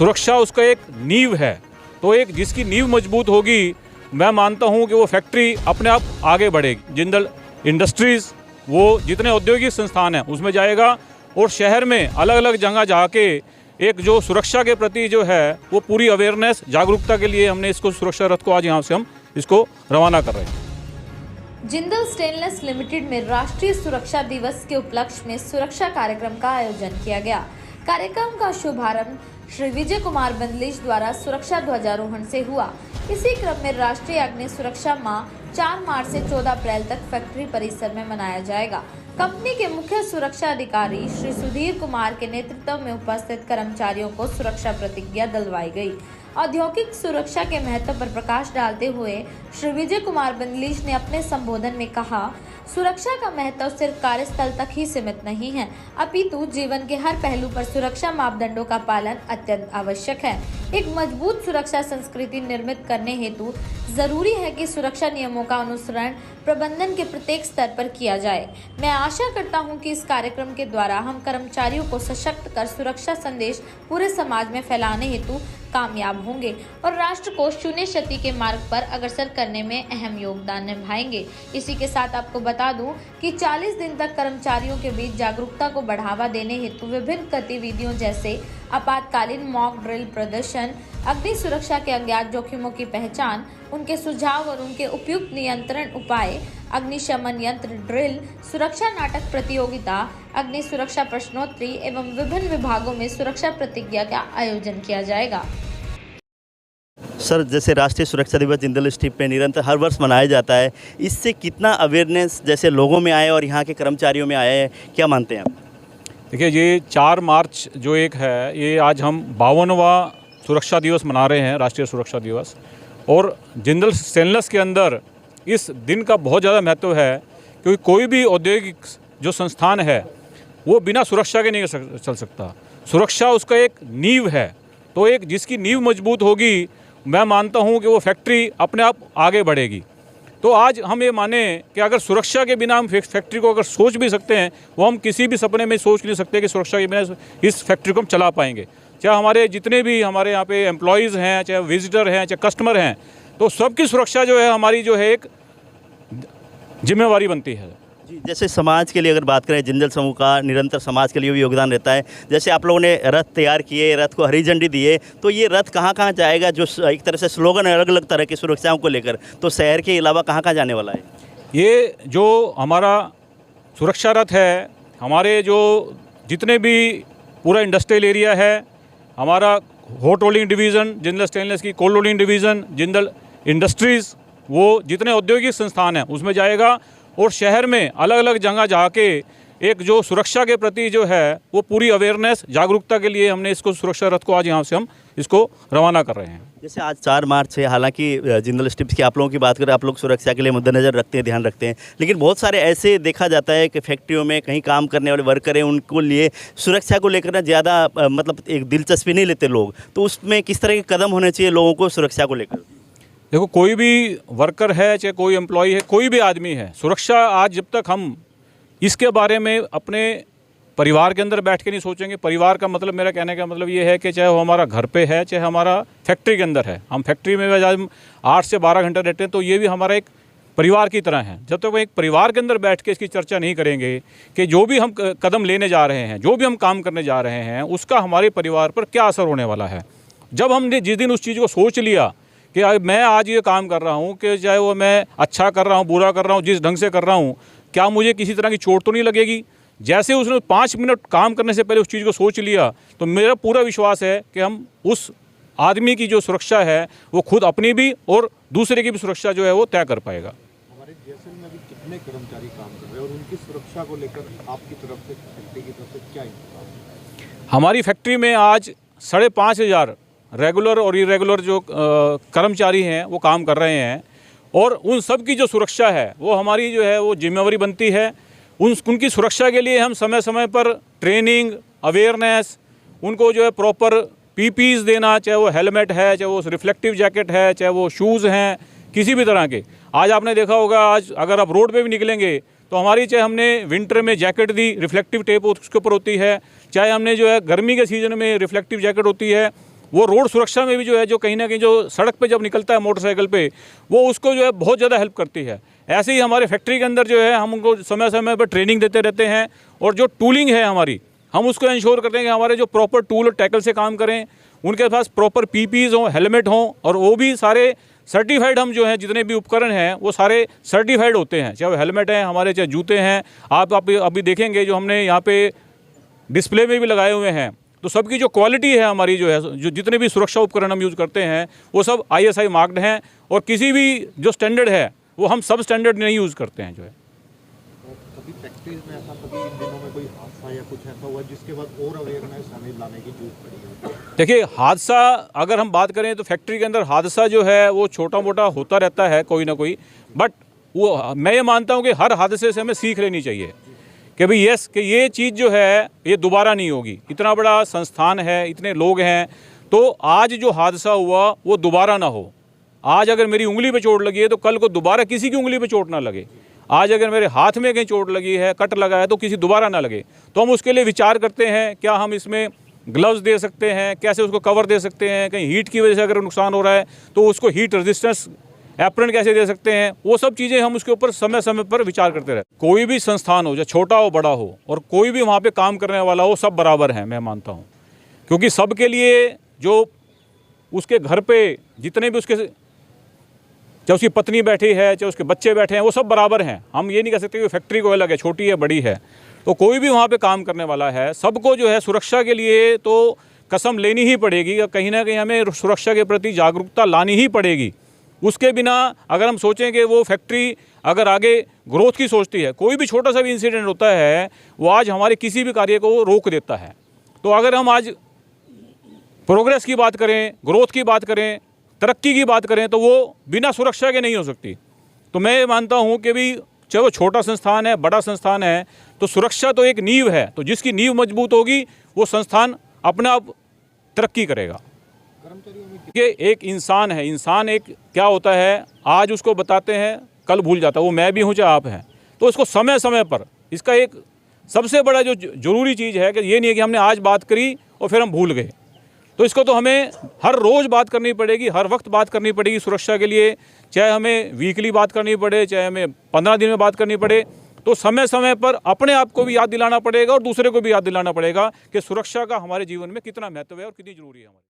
सुरक्षा उसका एक नींव है। तो एक जिसकी नींव मजबूत होगी, मैं मानता हूं कि वो फैक्ट्री अपने आप आगे बढ़ेगी। जिंदल इंडस्ट्रीज़, वो जितने औद्योगिक संस्थान हैं उसमें जाएगा, और शहर में अलग अलग जगह जाके एक जो सुरक्षा के प्रति जो है वो पूरी अवेयरनेस, जागरूकता के लिए हमने इसको सुरक्षा रथ को आज यहाँ से हम इसको रवाना कर रहे हैं। जिंदल स्टेनलेस लिमिटेड में राष्ट्रीय सुरक्षा दिवस के उपलक्ष्य में सुरक्षा कार्यक्रम का आयोजन किया गया। कार्यक्रम का शुभारंभ श्री विजय कुमार बंदलीश द्वारा सुरक्षा ध्वजारोहण से हुआ। इसी क्रम में राष्ट्रीय अग्नि सुरक्षा माह 4 मार्च से 14 अप्रैल तक फैक्ट्री परिसर में मनाया जाएगा। कंपनी के मुख्य सुरक्षा अधिकारी श्री सुधीर कुमार के नेतृत्व में उपस्थित कर्मचारियों को सुरक्षा प्रतिज्ञा दिलवाई गई। औद्योगिक सुरक्षा के महत्व पर प्रकाश डालते हुए श्री विजय कुमार बंदलीश ने अपने संबोधन में कहा, सुरक्षा का महत्व सिर्फ कार्यस्थल तक ही सीमित नहीं है, अपितु जीवन के हर पहलू पर सुरक्षा मापदंडों का पालन अत्यंत आवश्यक है। एक मजबूत सुरक्षा संस्कृति निर्मित करने हेतु जरूरी है कि सुरक्षा नियमों का अनुसरण प्रबंधन के प्रत्येक स्तर पर किया जाए। मैं आशा करता हूं कि इस कार्यक्रम के द्वारा हम कर्मचारियों को सशक्त कर सुरक्षा संदेश पूरे समाज में फैलाने हेतु कामयाब होंगे और राष्ट्र को शून्य क्षति के मार्ग पर अग्रसर करने में अहम योगदान निभाएंगे। इसी के साथ आपको बता दूं कि 40 दिन तक कर्मचारियों के बीच जागरूकता को बढ़ावा देने हेतु विभिन्न गतिविधियों जैसे आपातकालीन मॉक ड्रिल प्रदर्शन, अग्नि सुरक्षा के अज्ञात जोखिमों की पहचान, उनके सुझाव और उनके उपयुक्त नियंत्रण उपाय, अग्निशमन यंत्र ड्रिल, सुरक्षा नाटक प्रतियोगिता, अग्नि सुरक्षा प्रश्नोत्तरी एवं विभिन्न विभागों में सुरक्षा प्रतिज्ञा का आयोजन किया जाएगा। सर, जैसे राष्ट्रीय सुरक्षा दिवस जिंदल स्टील पे निरंतर हर वर्ष मनाया जाता है, इससे कितना अवेयरनेस जैसे लोगों में आए और यहाँ के कर्मचारियों में आया है, क्या मानते हैं आप? देखिए, ये 4 मार्च जो एक है, ये आज हम 52वां सुरक्षा दिवस मना रहे हैं, राष्ट्रीय सुरक्षा दिवस। और जिंदल स्टेनलेस के अंदर इस दिन का बहुत ज़्यादा महत्व है, क्योंकि कोई भी औद्योगिक जो संस्थान है वो बिना सुरक्षा के नहीं चल सकता। सुरक्षा उसका एक नींव है। तो एक जिसकी नींव मजबूत होगी, मैं मानता हूं कि वो फैक्ट्री अपने आप आगे बढ़ेगी। तो आज हम ये माने कि अगर सुरक्षा के बिना हम फैक्ट्री को अगर सोच भी सकते हैं, वो हम किसी भी सपने में सोच नहीं सकते कि सुरक्षा के बिना इस फैक्ट्री को हम चला पाएंगे। चाहे हमारे जितने भी हमारे यहाँ पे एम्प्लॉयज़ हैं, चाहे विजिटर हैं, चाहे कस्टमर हैं, तो सबकी सुरक्षा जो है हमारी जो है एक जिम्मेवारी बनती है। जी, जैसे समाज के लिए अगर बात करें, जिंदल समूह का निरंतर समाज के लिए भी योगदान रहता है। जैसे आप लोगों ने रथ तैयार किए, रथ को हरी झंडी दिए, तो ये रथ कहाँ कहाँ जाएगा? जो एक तरह से स्लोगन है अलग अलग तरह की सुरक्षाओं को लेकर, तो शहर के अलावा कहाँ कहाँ जाने वाला है? ये जो हमारा सुरक्षा रथ है, हमारे जो जितने भी पूरा इंडस्ट्रियल एरिया है, हमारा hot rolling division, Jindal stainless की cold rolling division, Jindal industries, वो जितने औद्योगिक संस्थान हैं उसमें जाएगा, और शहर में अलग अलग जगह जाके एक जो सुरक्षा के प्रति जो है वो पूरी अवेयरनेस, जागरूकता के लिए हमने इसको सुरक्षा रथ को आज यहाँ से हम इसको रवाना कर रहे हैं। जैसे आज 4 मार्च है, हालांकि जिंदल स्टील की आप लोगों की बात करें, आप लोग सुरक्षा के लिए मद्देनजर रखते हैं, ध्यान रखते हैं, लेकिन बहुत सारे ऐसे देखा जाता है कि फैक्ट्रियों में कहीं काम करने वाले वर्कर हैं, उनको लिए सुरक्षा को लेकर ना ज़्यादा मतलब एक दिलचस्पी नहीं लेते लोग। तो उसमें किस तरह के कदम होने चाहिए लोगों को सुरक्षा को लेकर? देखो, कोई भी वर्कर है, चाहे कोई एम्प्लॉय है, कोई भी आदमी है, सुरक्षा आज जब तक हम इसके बारे में अपने परिवार के अंदर बैठ के नहीं सोचेंगे। परिवार का मतलब, मेरा कहने का मतलब ये है कि चाहे वो हमारा घर पे है, चाहे हमारा फैक्ट्री के अंदर है, हम फैक्ट्री में आज 8 से 12 घंटे रहते हैं, तो ये भी हमारा एक परिवार की तरह है। जब तक हम एक परिवार के अंदर बैठ के इसकी चर्चा नहीं करेंगे कि जो भी हम कदम लेने जा रहे हैं, जो भी हम काम करने जा रहे हैं, उसका हमारे परिवार पर क्या असर होने वाला है। जब हमने जिस दिन उस चीज़ को सोच लिया कि मैं आज ये काम कर रहा हूँ, कि चाहे वो मैं अच्छा कर रहा हूँ, बुरा कर रहा हूँ, जिस ढंग से कर रहा हूँ, क्या मुझे किसी तरह की चोट तो नहीं लगेगी। जैसे उसने 5 मिनट काम करने से पहले उस चीज़ को सोच लिया, तो मेरा पूरा विश्वास है कि हम उस आदमी की जो सुरक्षा है वो खुद अपनी भी और दूसरे की भी सुरक्षा जो है वो तय कर पाएगा। हमारे जैसलमेर में अभी कितने कर्मचारी काम कर रहे हैं और उनकी सुरक्षा को लेकर आपकी तरफ से, फैक्ट्री की तरफ से क्या इंतजाम है? हमारी फैक्ट्री में आज 5,500 रेगुलर और इरेगुलर जो कर्मचारी हैं वो काम कर रहे हैं, और उन सब की जो सुरक्षा है वो हमारी जो है वो जिम्मेवारी बनती है। उनकी सुरक्षा के लिए हम समय समय पर ट्रेनिंग, अवेयरनेस, उनको जो है प्रॉपर पीपीज़ देना, चाहे वो हेलमेट है, चाहे वो रिफ्लेक्टिव जैकेट है, चाहे वो शूज़ हैं, किसी भी तरह के। आज आपने देखा होगा, आज अगर आप रोड पे भी निकलेंगे तो हमारी, चाहे हमने विंटर में जैकेट दी, रिफ्लेक्टिव टेप उसके ऊपर होती है, चाहे हमने जो है गर्मी के सीज़न में रिफ्लेक्टिव जैकेट होती है, वो रोड सुरक्षा में भी जो है, जो कहीं ना कहीं जो सड़क पे जब निकलता है मोटरसाइकिल पे, वो उसको जो है बहुत ज़्यादा हेल्प करती है। ऐसे ही हमारे फैक्ट्री के अंदर जो है हम उनको समय समय पर ट्रेनिंग देते रहते हैं, और जो टूलिंग है हमारी, हम उसको इंश्योर करते हैं कि हमारे जो प्रॉपर टूल और टैकल से काम करें, उनके पास प्रॉपर पीपीज़ हों, हेलमेट हों, और वो भी सारे सर्टिफाइड। हम जो हैं जितने भी उपकरण हैं वो सारे सर्टिफाइड होते हैं, चाहे वो हेलमेट हैं हमारे, चाहे जूते हैं। आप अभी देखेंगे जो हमने यहाँ पे डिस्प्ले में भी लगाए हुए हैं, तो सबकी जो क्वालिटी है हमारी जो है, जो जितने भी सुरक्षा उपकरण हम यूज़ करते हैं वो सब ISI मार्क्ड हैं, और किसी भी जो स्टैंडर्ड है वो हम सब स्टैंडर्ड नहीं यूज़ करते हैं जो है। कभी फैक्ट्रीज में ऐसा, कभी इन दिनों में कोई हादसा या कुछ ऐसा हुआ जिसके बाद और अवेयरनेस हमें लाने की जरूरत पड़ी है? देखिए, हादसा अगर हम बात करें तो फैक्ट्री के अंदर हादसा जो है वो छोटा मोटा होता रहता है कोई ना कोई, बट वो मैं ये मानता हूँ कि हर हादसे से हमें सीख लेनी चाहिए कि भाई यस, कि ये चीज़ जो है ये दोबारा नहीं होगी। इतना बड़ा संस्थान है, इतने लोग हैं, तो आज जो हादसा हुआ वो दोबारा ना हो। आज अगर मेरी उंगली पे चोट लगी है तो कल को दोबारा किसी की उंगली पे चोट ना लगे। आज अगर मेरे हाथ में कहीं चोट लगी है, कट लगा है, तो किसी दोबारा ना लगे। तो हम उसके लिए विचार करते हैं, क्या हम इसमें ग्लव्स दे सकते हैं, कैसे उसको कवर दे सकते हैं, कहीं हीट की वजह से अगर नुकसान हो रहा है तो उसको हीट रेजिस्टेंस एप्रन कैसे दे सकते हैं, वो सब चीज़ें हम उसके ऊपर समय समय पर विचार करते रहते। कोई भी संस्थान हो, चाहे छोटा हो बड़ा हो, और कोई भी वहाँ पे काम करने वाला हो, सब बराबर हैं मैं मानता हूँ, क्योंकि सबके लिए जो उसके घर पे जितने भी उसके, चाहे उसकी पत्नी बैठी है, चाहे उसके बच्चे बैठे हैं, वो सब बराबर हैं। हम ये नहीं कह सकते कि फैक्ट्री को अलग है, छोटी है, बड़ी है। तो कोई भी वहाँ पे काम करने वाला है, सबको जो है सुरक्षा के लिए तो कसम लेनी ही पड़ेगी, कहीं ना कहीं हमें सुरक्षा के प्रति जागरूकता लानी ही पड़ेगी। उसके बिना अगर हम सोचें कि वो फैक्ट्री अगर आगे ग्रोथ की सोचती है, कोई भी छोटा सा भी इंसिडेंट होता है वो आज हमारे किसी भी कार्य को रोक देता है। तो अगर हम आज प्रोग्रेस की बात करें, ग्रोथ की बात करें, तरक्की की बात करें, तो वो बिना सुरक्षा के नहीं हो सकती। तो मैं ये मानता हूँ कि भी चाहे वो छोटा संस्थान है, बड़ा संस्थान है, तो सुरक्षा तो एक नींव है। तो जिसकी नींव मजबूत होगी वो संस्थान अपने आप तरक्की करेगा। कर्मचारियों में ये एक इंसान है, इंसान एक क्या होता है, आज उसको बताते हैं कल भूल जाता है। वो मैं भी हूँ चाहे आप हैं, तो इसको समय समय पर, इसका एक सबसे बड़ा जो जरूरी चीज़ है कि ये नहीं है कि हमने आज बात करी और फिर हम भूल गए। तो इसको तो हमें हर रोज़ बात करनी पड़ेगी, हर वक्त बात करनी पड़ेगी सुरक्षा के लिए। चाहे हमें वीकली बात करनी पड़े, चाहे हमें 15 दिन में बात करनी पड़े, तो समय समय पर अपने आप को भी याद दिलाना पड़ेगा और दूसरे को भी याद दिलाना पड़ेगा कि सुरक्षा का हमारे जीवन में कितना महत्व है और कितनी ज़रूरी है हमारी।